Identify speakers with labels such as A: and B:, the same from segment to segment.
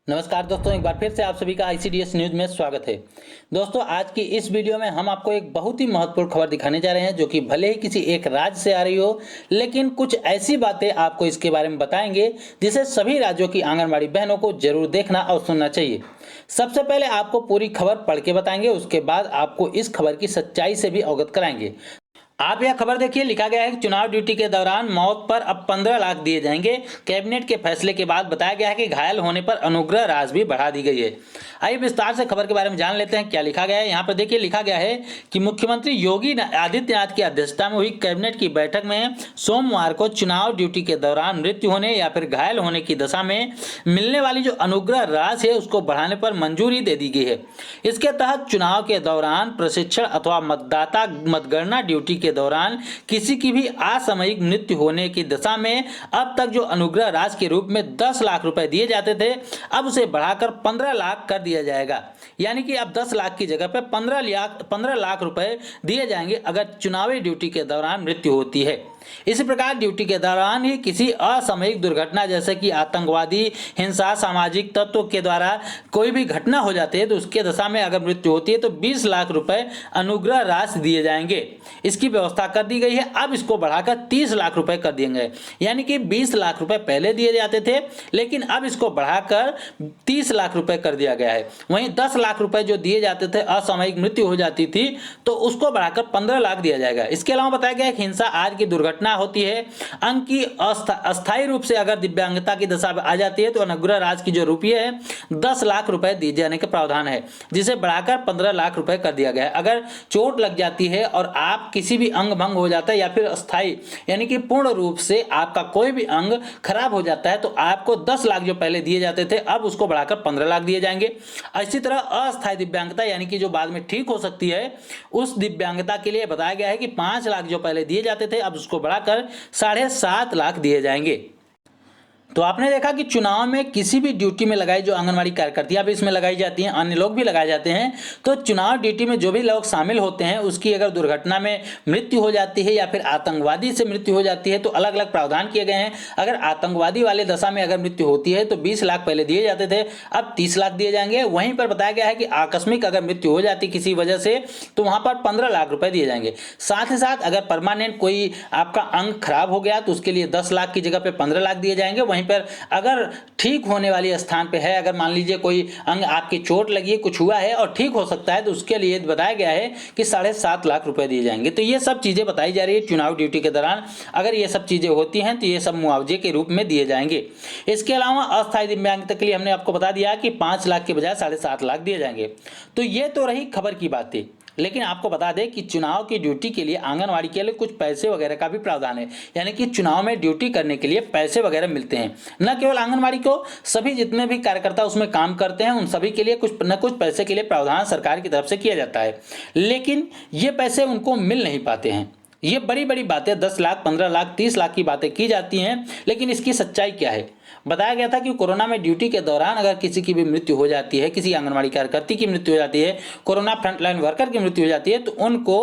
A: नमस्कार दोस्तों, एक बार फिर से आप सभी का आईसीडीएस न्यूज़ में स्वागत है। दोस्तों, आज की इस वीडियो में हम आपको एक बहुत ही महत्वपूर्ण खबर दिखाने जा रहे हैं, जो कि भले ही किसी एक राज्य से आ रही हो, लेकिन कुछ ऐसी बातें आपको इसके बारे में बताएंगे जिसे सभी राज्यों की आंगनबाड़ी बहनों को जरूर देखना और सुनना चाहिए। सबसे पहले आपको पूरी खबर पढ़ के बताएंगे, उसके बाद आपको इस खबर की सच्चाई से भी अवगत कराएंगे। आप यह खबर देखिए, लिखा गया है कि चुनाव ड्यूटी के दौरान मौत पर अब 15 लाख दिए जाएंगे। कैबिनेट के फैसले के बाद बताया गया है कि घायल होने पर अनुग्रह राशि भी बढ़ा दी गई है। आइए विस्तार से खबर के बारे में जान लेते हैं क्या लिखा गया है। यहाँ पर देखिए, लिखा गया है कि मुख्यमंत्री योगी आदित्यनाथ की अध्यक्षता में हुई कैबिनेट की बैठक में सोमवार को चुनाव ड्यूटी के दौरान मृत्यु होने या फिर घायल होने की दशा में मिलने वाली जो अनुग्रह राशि है उसको बढ़ाने पर मंजूरी दे दी गई है। इसके तहत चुनाव के दौरान प्रशिक्षण अथवा मतदाता मतगणना ड्यूटी के दौरान किसी की भी असामयिक मृत्यु होने की दशा में अब तक जो अनुग्रह राशि के रूप में 10 लाख रुपए दिए जाते थे, अब उसे बढ़ाकर 15 लाख कर दिया जाएगा। यानी कि अब 10 लाख की जगह पे 15 लाख रुपए दिए जाएंगे अगर चुनावी ड्यूटी के दौरान मृत्यु होती है। इसी प्रकार ड्यूटी के दौरान ही किसी असामयिक दुर्घटना जैसे कि आतंकवादी हिंसा, सामाजिक तत्व के द्वारा कोई भी घटना हो जाती है तो उसके दशा में अगर मृत्यु होती है तो 20 लाख रुपए अनुग्रह राशि दिए जाएंगे। इसकी व्यवस्था कर दी गई है। अब इसको बढ़ाकर 30 लाख रुपए कर दिए गए। यानी कि 20 लाख रुपए पहले दिए जाते थे, लेकिन अब इसको बढ़ाकर 30 लाख रुपए कर दिया गया है। वहीं 10 लाख रुपए जो दिए जाते थे, असामयिक मृत्यु हो जाती थी तो उसको बढ़ाकर 15 लाख दिया जाएगा। इसके अलावा बताया गया कि हिंसा आदि की दुर्घटना होती है, अंग की अस्थायी रूप से अगर दिव्यांगता की दशा आ जाती है तो अनुग्रह राशि की जो रुपये है 10 लाख रुपए दिए जाने का प्रावधान है, जिसे बढ़ाकर 15 लाख रुपए कर दिया गया है। अगर चोट लग जाती है और आप किसी भी अंग भंग हो जाता है या फिर अस्थायी यानी कि पूर्ण रूप से आपका कोई भी अंग खराब हो जाता है तो आपको 10 लाख जो पहले दिए जाते थे अब उसको बढ़ाकर 15 लाख दिए जाएंगे। इसी तरह अस्थायी दिव्यांगता यानी कि जो बाद में ठीक हो सकती है, उस दिव्यांगता के लिए बताया गया है कि 5 लाख जो पहले दिए जाते थे अब उसको बढ़ाकर 7.5 लाख दिए जाएंगे। तो आपने देखा कि चुनाव में किसी भी ड्यूटी में लगाई जो आंगनवाड़ी कार्यकर्तियां भी इसमें लगाई जाती हैं, अन्य लोग भी लगाए जाते हैं, तो चुनाव ड्यूटी में जो भी लोग शामिल होते हैं उसकी अगर दुर्घटना में मृत्यु हो जाती है या फिर आतंकवादी से मृत्यु हो जाती है तो अलग अलग प्रावधान किए गए हैं। अगर आतंकवादी वाले दशा में अगर मृत्यु होती है तो 20 लाख पहले दिए जाते थे, अब 30 लाख दिए जाएंगे। वहीं पर बताया गया है कि आकस्मिक अगर मृत्यु हो जाती किसी वजह से तो वहां पर 15 लाख रुपए दिए जाएंगे। साथ ही साथ अगर परमानेंट कोई आपका अंग खराब हो गया तो उसके लिए 10 लाख की जगह पे 15 लाख दिए जाएंगे। वहीं पर अगर ठीक होने वाली स्थान पे है, अगर मान लीजिए कोई अंग आपकी चोट लगी है, कुछ हुआ है और ठीक हो सकता है तो उसके लिए बताया गया है कि 7.5 लाख रुपए दिए जाएंगे। तो ये सब चीजें बताई जा रही है चुनाव ड्यूटी के दौरान। अगर ये सब चीजें होती हैं तो ये सब मुआवजे के रूप में दिए जाएंगे। इसके अलावा अस्थायी दिव्यांगता के लिए हमने आपको बता दिया कि 5 लाख के बजाय 7.5 लाख दिए जाएंगे। तो ये तो रही खबर की बातें, लेकिन आपको बता दें कि चुनाव की ड्यूटी के लिए आंगनवाड़ी के लिए कुछ पैसे वगैरह का भी प्रावधान है। यानी कि चुनाव में ड्यूटी करने के लिए पैसे वगैरह मिलते हैं। न केवल आंगनवाड़ी को, सभी जितने भी कार्यकर्ता उसमें काम करते हैं उन सभी के लिए कुछ न कुछ पैसे के लिए प्रावधान सरकार की तरफ से किया जाता है, लेकिन ये पैसे उनको मिल नहीं पाते हैं। ये बड़ी बड़ी बातें 10 लाख, 15 लाख, 30 लाख की बातें की जाती हैं, लेकिन इसकी सच्चाई क्या है? बताया गया था कि कोरोना में ड्यूटी के दौरान अगर किसी की भी मृत्यु हो जाती है, किसी आंगनवाड़ी कार्यकर्ती की मृत्यु हो जाती है, कोरोना फ्रंटलाइन वर्कर की मृत्यु हो जाती है तो उनको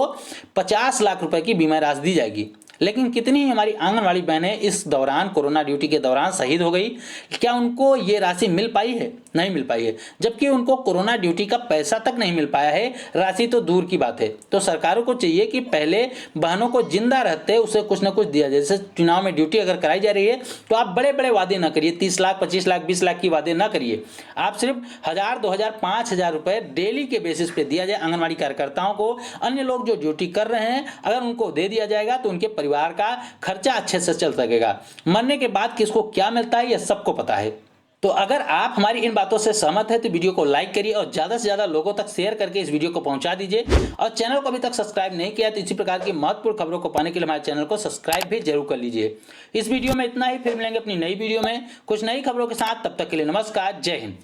A: 50 लाख रुपए की बीमा राशि दी जाएगी। लेकिन कितनी ही हमारी आंगनवाड़ी बहनें इस दौरान कोरोना ड्यूटी के दौरान शहीद हो गई, क्या उनको ये राशि मिल पाई है? नहीं मिल पाई है, जबकि उनको कोरोना ड्यूटी का पैसा तक नहीं मिल पाया है, राशि तो दूर की बात है। तो सरकारों को चाहिए कि पहले बहनों को जिंदा रहते उसे कुछ ना कुछ दिया जाए। जैसे चुनाव में ड्यूटी अगर कराई जा रही है तो आप बड़े बड़े वादे ना करिए, 30 लाख, 25 लाख, 20 लाख की वादे ना करिए। आप सिर्फ 1000, 2000, 5000 रुपए डेली के बेसिस पे दिया जाए आंगनवाड़ी कार्यकर्ताओं को। अन्य लोग जो ड्यूटी कर रहे हैं अगर उनको दे दिया जाएगा तो उनके परिवार का खर्चा अच्छे से चल सकेगा। मरने के बाद किसको क्या मिलता है यह सबको पता है। तो अगर आप हमारी इन बातों से सहमत हैं तो वीडियो को लाइक करिए और ज्यादा से ज्यादा लोगों तक शेयर करके इस वीडियो को पहुंचा दीजिए। और चैनल को अभी तक सब्सक्राइब नहीं किया तो इसी प्रकार की महत्वपूर्ण खबरों को पाने के लिए हमारे चैनल को सब्सक्राइब भी जरूर कर लीजिए। इस वीडियो में इतना ही, फिर मिलेंगे अपनी नई वीडियो में कुछ नई खबरों के साथ। तब तक के लिए नमस्कार, जय हिंद।